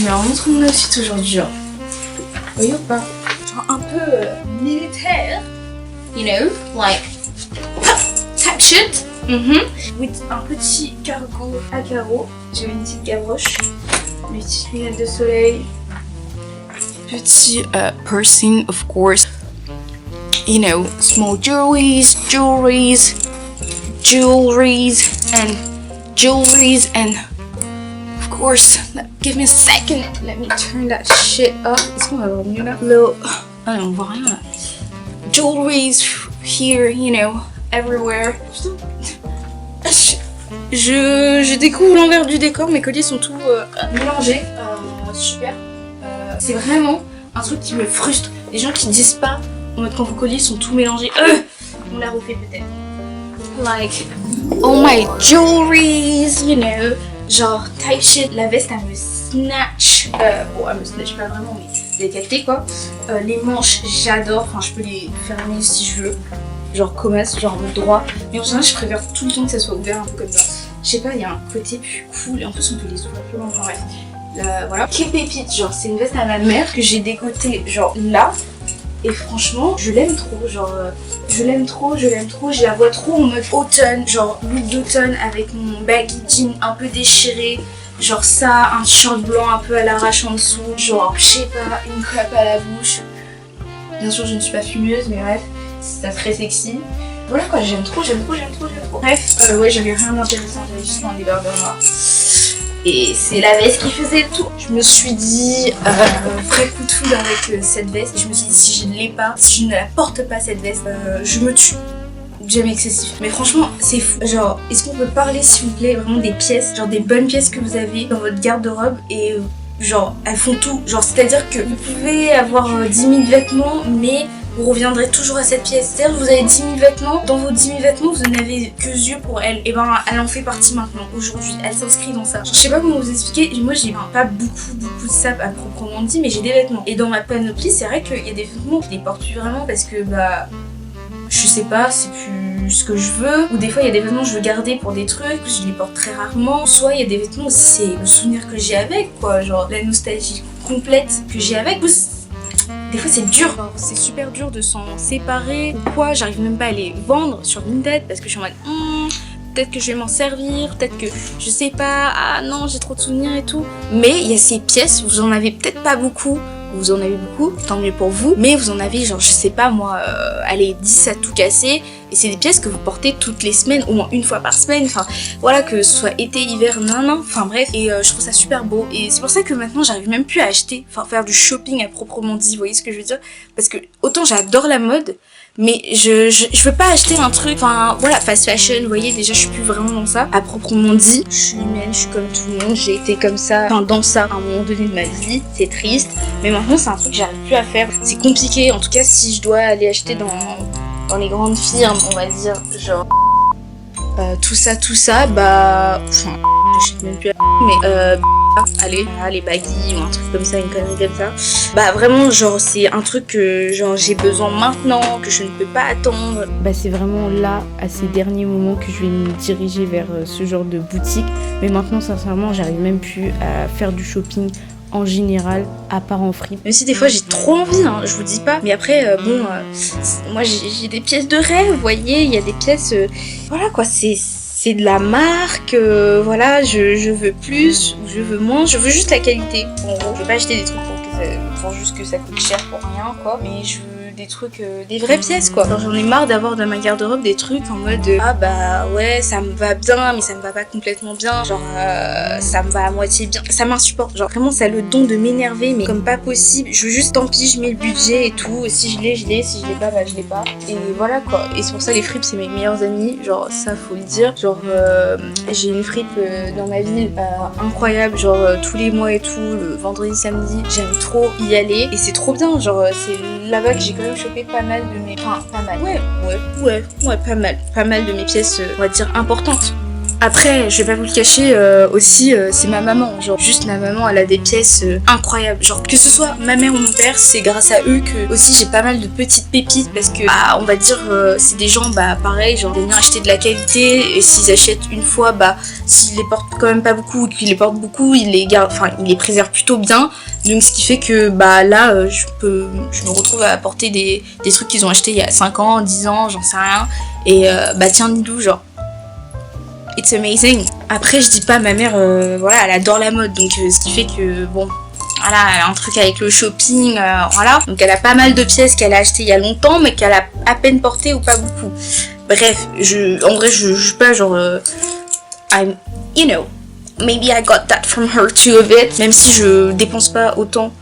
mets vraiment trop mon outfit aujourd'hui, genre. Vous voyez ou pas? Genre un peu militaire. You know, like type shit. With un petit cargo à carreaux. J'avais une petite gavroche. Mes petites lunettes de soleil. Petit piercing, of course. You know, small jewelries, and of course, give me a second. Let me turn that shit up. Est-ce qu'on va voir mieux là? Little, ah non, on voit rien là. Jewelries here, you know, everywhere. Je découvre l'envers du décor. Mes colliers sont tous mélangés. Super. C'est vraiment un truc qui me frustre. Les gens qui disent pas en mode quand vos colliers sont tous mélangés. On l'a refait peut-être. Like, all my jewelries, you know. Genre, type shit. La veste, elle me snatch. Bon, elle me snatch pas vraiment, mais décapité quoi. Les manches, j'adore. Enfin, je peux les fermer si je veux. Genre, comme ça, genre en mode droit. Mais en général, je préfère tout le temps que ça soit ouvert un peu comme ça. Je sais pas, il y a un côté plus cool. Et en plus, on peut les ouvrir plus loin. Enfin, bref. Voilà. Quelle pépite, genre, c'est une veste à ma mère que j'ai décotée, genre là. Et franchement, je l'aime trop, genre, je l'aime trop, je la vois trop en mode automne, genre look d'automne avec mon baggy jean un peu déchiré, genre ça, un t-shirt blanc un peu à l'arrache en dessous, genre, je sais pas, une clope à la bouche. Bien sûr, je ne suis pas fumeuse, mais bref, ça serait sexy. Voilà quoi, j'aime trop. Bref, ouais, j'avais rien d'intéressant, j'avais juste un débardeur noir. Et c'est la veste qui faisait le tour. Je me suis dit, vrai coup de foudre avec cette veste. Je me suis dit, si je ne l'ai pas, si je ne la porte pas cette veste, je me tue. J'aime excessif. Mais franchement, c'est fou. Genre, est-ce qu'on peut parler, s'il vous plaît, vraiment des pièces, genre des bonnes pièces que vous avez dans votre garde-robe et genre, elles font tout. Genre, c'est-à-dire que vous pouvez avoir 10 000 vêtements, mais vous reviendrez toujours à cette pièce. C'est-à-dire que vous avez 10 000 vêtements, dans vos 10 000 vêtements, vous n'avez que yeux pour elle. Et ben, elle en fait partie maintenant, aujourd'hui. Elle s'inscrit dans ça. Genre, je sais pas comment vous expliquer. Moi, j'ai pas beaucoup de sap à proprement dit, mais j'ai des vêtements. Et dans ma panoplie, c'est vrai qu'il y a des vêtements, je les porte plus vraiment parce que, bah, je sais pas, c'est plus ce que je veux. Ou des fois, il y a des vêtements que je veux garder pour des trucs, je les porte très rarement. Soit il y a des vêtements aussi, c'est le souvenir que j'ai avec, quoi. Genre, la nostalgie complète que j'ai avec. Des fois c'est dur, c'est super dur de s'en séparer ou quoi, j'arrive même pas à les vendre sur Vinted parce que je suis en mode peut-être que je vais m'en servir, peut-être que je sais pas, ah non j'ai trop de souvenirs et tout. Mais il y a ces pièces, vous en avez peut-être pas beaucoup, vous en avez beaucoup, tant mieux pour vous, mais vous en avez genre je sais pas moi, allez 10 à tout casser. Et c'est des pièces que vous portez toutes les semaines, au moins une fois par semaine, enfin voilà, que ce soit été, hiver, enfin bref. Et je trouve ça super beau. Et c'est pour ça que maintenant j'arrive même plus à acheter, enfin faire du shopping à proprement dit, vous voyez ce que je veux dire? Parce que autant j'adore la mode, mais je veux pas acheter un truc, enfin voilà, fast fashion, vous voyez, déjà je suis plus vraiment dans ça, à proprement dit. Je suis humaine, je suis comme tout le monde, j'ai été comme ça, enfin dans ça à un moment donné de ma vie, c'est triste. Mais maintenant c'est un truc que j'arrive plus à faire, c'est compliqué, en tout cas si je dois aller acheter dans les grandes firmes, on va dire, genre tout ça, bah, enfin, j'achète même plus mais allez, les baggy ou un truc comme ça, une connerie comme ça. Bah vraiment, genre c'est un truc que genre j'ai besoin maintenant, que je ne peux pas attendre. Bah c'est vraiment là, à ces derniers moments, que je vais me diriger vers ce genre de boutique. Mais maintenant, sincèrement, j'arrive même plus à faire du shopping en général, à part en fripe. Même si des fois j'ai trop envie, hein, je vous dis pas. Mais après, moi j'ai des pièces de rêve, vous voyez, il y a des pièces, voilà quoi, c'est de la marque, voilà, je veux plus, ou je veux moins, je veux juste la qualité. En gros, je veux pas acheter des trucs pour juste que ça coûte cher pour rien, quoi. Mais je veux des trucs, des vraies pièces, quoi. Genre, j'en ai marre d'avoir dans ma garde-robe des trucs en mode ah bah ouais, ça me va bien, mais ça me va pas complètement bien. Genre, ça me va à moitié bien. Ça m'insupporte. Genre, vraiment, ça a le don de m'énerver, mais comme pas possible. Je veux juste, tant pis, je mets le budget et tout. Si je l'ai, je l'ai. Si je l'ai pas, bah je l'ai pas. Et voilà, quoi. Et c'est pour ça, les fripes, c'est mes meilleurs amis. Genre, ça, faut le dire. Genre, j'ai une fripe dans ma ville incroyable. Genre, tous les mois et tout, le vendredi, samedi, j'aime trop y aller. Et c'est trop bien. Genre, c'est là-bas que j'ai quand même chopé pas mal de mes... Enfin, pas mal. Ouais, pas mal. Pas mal de mes pièces, on va dire, importantes. Après, je vais pas vous le cacher, aussi, c'est ma maman. Genre, juste ma maman, elle a des pièces incroyables. Genre, que ce soit ma mère ou mon père, c'est grâce à eux que aussi j'ai pas mal de petites pépites parce que, bah, on va dire, c'est des gens, bah, pareil, genre, ils aiment bien acheter de la qualité et s'ils achètent une fois, bah, s'ils les portent quand même pas beaucoup ou qu'ils les portent beaucoup, ils les gardent, enfin, ils les préservent plutôt bien. Donc, ce qui fait que, bah, là, je me retrouve à porter des trucs qu'ils ont achetés il y a 5 ans, 10 ans, j'en sais rien. Et, bah, tiens, Nidou, genre. It's amazing. Après, je dis pas, ma mère, voilà, elle adore la mode, donc ce qui fait que, bon, voilà, elle a un truc avec le shopping, voilà. Donc elle a pas mal de pièces qu'elle a achetées il y a longtemps, mais qu'elle a à peine portées ou pas beaucoup. Bref, en vrai, je suis pas genre, you know, maybe I got that from her too a bit, même si je dépense pas autant.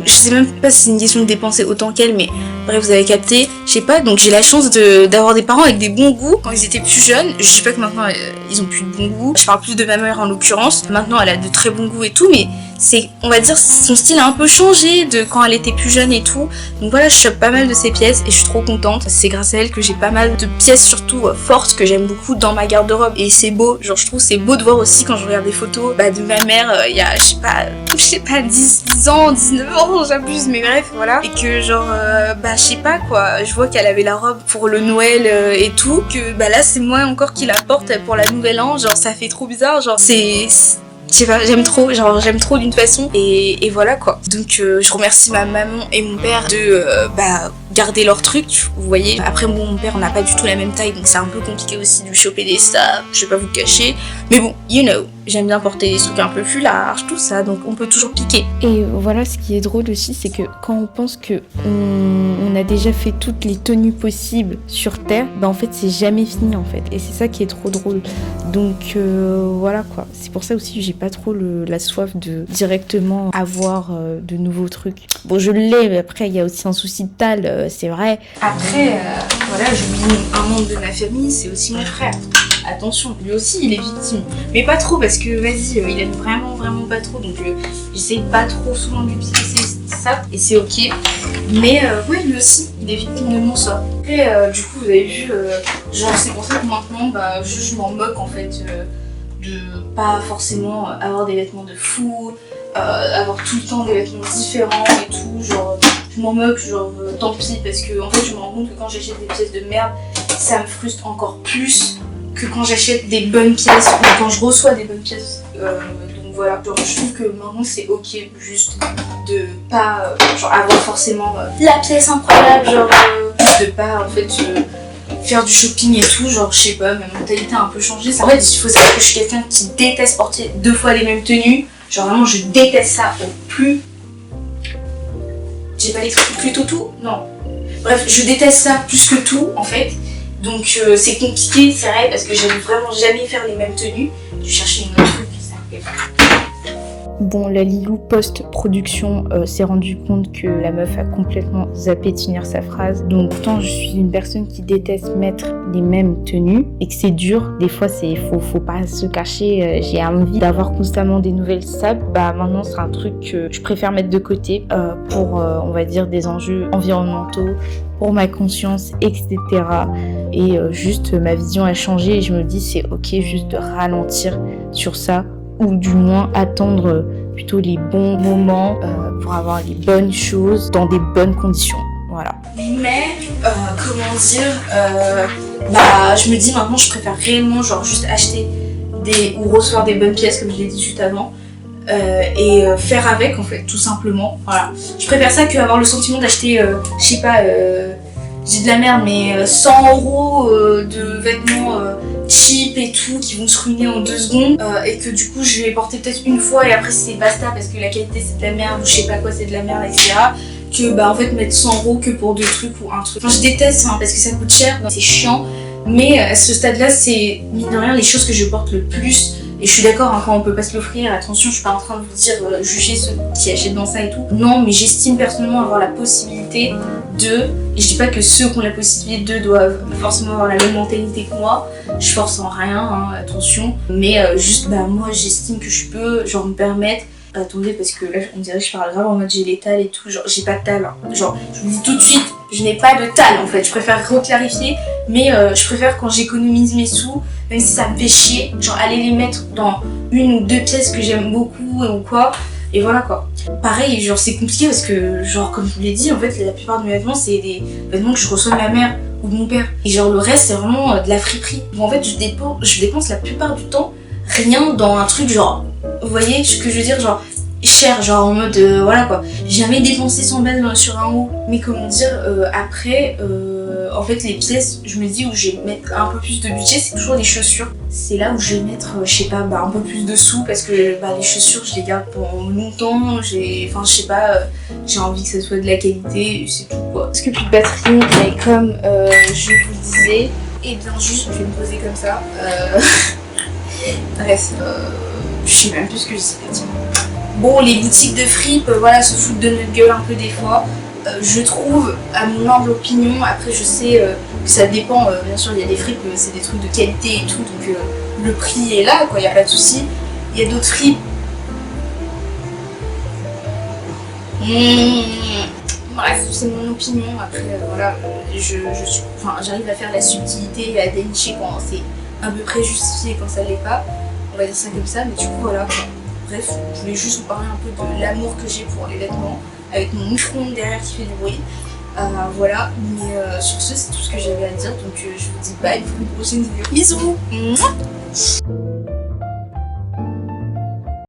Je sais même pas si c'est une question de dépenser autant qu'elle, mais bref, vous avez capté. Je sais pas, donc j'ai la chance d'avoir des parents avec des bons goûts quand ils étaient plus jeunes. Je dis pas que maintenant ils ont plus de bons goûts. Je parle plus de ma mère en l'occurrence. Maintenant elle a de très bons goûts et tout, mais on va dire, son style a un peu changé de quand elle était plus jeune et tout. Donc voilà, je chope pas mal de ses pièces et je suis trop contente. C'est grâce à elle que j'ai pas mal de pièces surtout fortes que j'aime beaucoup dans ma garde-robe. Et c'est beau, genre je trouve c'est beau de voir aussi quand je regarde des photos de ma mère il y a, je sais pas, 10 ans, 19 ans, j'abuse, mais bref, voilà. Et que genre, je sais pas quoi, je vois qu'elle avait la robe pour le Noël et tout. Que là c'est moi encore qui la porte pour la Nouvelle An, genre ça fait trop bizarre, genre je sais pas, j'aime trop d'une façon et voilà quoi. Donc je remercie ma maman et mon père de garder leurs trucs, vous voyez. Après mon père on n'a pas du tout la même taille, donc c'est un peu compliqué aussi de lui choper des stars, je vais pas vous le cacher. Mais bon, you know, j'aime bien porter des trucs un peu plus larges, tout ça, donc on peut toujours piquer. Et voilà, ce qui est drôle aussi, c'est que quand on pense que on a déjà fait toutes les tenues possibles sur Terre, en fait c'est jamais fini en fait. Et c'est ça qui est trop drôle. Donc voilà quoi. C'est pour ça aussi que j'ai pas trop la soif de directement avoir de nouveaux trucs. Bon, je l'ai, mais après il y a aussi un souci de taille, c'est vrai. Après, voilà, j'oublie un membre de ma famille, c'est aussi mon frère. Attention, lui aussi il est victime. Mais pas trop parce que vas-y, il aime vraiment pas trop. Donc j'essaye pas trop souvent de lui piquer ça et c'est ok. Mais ouais, lui aussi, il est victime de mon sort. Après, du coup, vous avez vu, genre c'est pour ça que maintenant, je m'en moque en fait de pas forcément avoir des vêtements de fou, avoir tout le temps des vêtements différents et tout. Genre, je m'en moque, genre tant pis parce que en fait, je me rends compte que quand j'achète des pièces de merde, ça me frustre encore plus que quand j'achète des bonnes pièces ou quand je reçois des bonnes pièces. Donc voilà, genre, je trouve que maintenant c'est ok juste de pas avoir forcément la pièce incroyable, genre de pas en fait faire du shopping et tout, genre je sais pas, ma mentalité a un peu changé. En fait, il faut savoir que je suis quelqu'un qui déteste porter 2 fois les mêmes tenues, genre vraiment je déteste ça au plus. J'ai pas les trucs plutôt tout, non. Bref, je déteste ça plus que tout en fait. Donc c'est compliqué, c'est vrai, parce que j'aime vraiment jamais faire les mêmes tenues. Je cherchais une autre truc, ça arrive pas. Bon, la Lilou post-production s'est rendu compte que la meuf a complètement zappé de finir sa phrase. Donc pourtant, je suis une personne qui déteste mettre les mêmes tenues et que c'est dur. Des fois, faut pas se cacher. J'ai envie d'avoir constamment des nouvelles sapes. Maintenant, c'est un truc que je préfère mettre de côté pour, on va dire, des enjeux environnementaux, pour ma conscience, etc. Et juste, ma vision a changé et je me dis, c'est ok juste de ralentir sur ça, ou du moins attendre plutôt les bons moments pour avoir les bonnes choses dans des bonnes conditions. Voilà. Mais, comment dire, je me dis maintenant je préfère réellement genre juste acheter ou recevoir des bonnes pièces comme je l'ai dit juste avant et faire avec en fait tout simplement. Voilà. Je préfère ça qu'avoir le sentiment d'acheter, je sais pas, j'ai de la merde mais 100 € de vêtements cheap et tout qui vont se ruiner en 2 secondes et que du coup je vais porter peut-être une fois et après c'est basta parce que la qualité c'est de la merde ou je sais pas quoi c'est de la merde etc. Que en fait mettre 100 € que pour 2 trucs ou un truc. Enfin je déteste parce que ça coûte cher, c'est chiant mais à ce stade là c'est mine de rien les choses que je porte le plus. Et je suis d'accord, quand on peut pas se l'offrir, attention, je suis pas en train de vous dire juger ceux qui achètent dans ça et tout. Non, mais j'estime personnellement avoir la possibilité de, et je dis pas que ceux qui ont la possibilité de doivent forcément avoir la même mentalité que moi. Je force en rien, attention. Mais juste, moi j'estime que je peux, me permettre. Attendez, parce que là on dirait que je parle grave en mode j'ai les talles et tout, j'ai pas de talles. Genre, je vous dis tout de suite, je n'ai pas de talle en fait. Je préfère reclarifier, mais je préfère quand j'économise mes sous, même si ça me fait chier, genre aller les mettre dans une ou deux pièces que j'aime beaucoup ou quoi. Et voilà quoi. Pareil, genre c'est compliqué parce que, genre comme je vous l'ai dit, en fait la plupart de mes vêtements c'est des vêtements que je reçois de ma mère ou de mon père. Et genre le reste c'est vraiment de la friperie. Bon, en fait je dépense la plupart du temps rien dans un truc genre, vous voyez ce que je veux dire, genre cher, genre en mode voilà quoi. J'ai jamais dépensé 100 balles sur un haut. Mais comment dire, après en fait les pièces, je me dis où je vais mettre un peu plus de budget, c'est toujours les chaussures. C'est là où je vais mettre, je sais pas, un peu plus de sous parce que les chaussures je les garde pour longtemps. Enfin je sais pas, j'ai envie que ça soit de la qualité, c'est tout quoi. Parce que plus de batterie, mais comme je vous disais, et bien juste je vais me poser comme ça. Bref, je sais même plus ce que je sais dire. Bon, les boutiques de fripe, voilà, se foutent de notre gueule un peu des fois. Je trouve, à mon humble opinion, après je sais que ça dépend, bien sûr il y a des fripes, c'est des trucs de qualité et tout, donc le prix est là, quoi, il n'y a pas de souci. Il y a d'autres fripes. Bref, c'est mon opinion, après voilà, j'arrive à faire la subtilité et à dénicher quand c'est à peu près justifié, quand ça l'est pas. On va dire ça comme ça, mais du coup voilà, quoi. Bref, je voulais juste vous parler un peu de l'amour que j'ai pour les vêtements, avec mon micro-ondes derrière qui fait du bruit. Voilà, mais sur ce, c'est tout ce que j'avais à dire, donc je vous dis bye pour une prochaine vidéo. Bisous.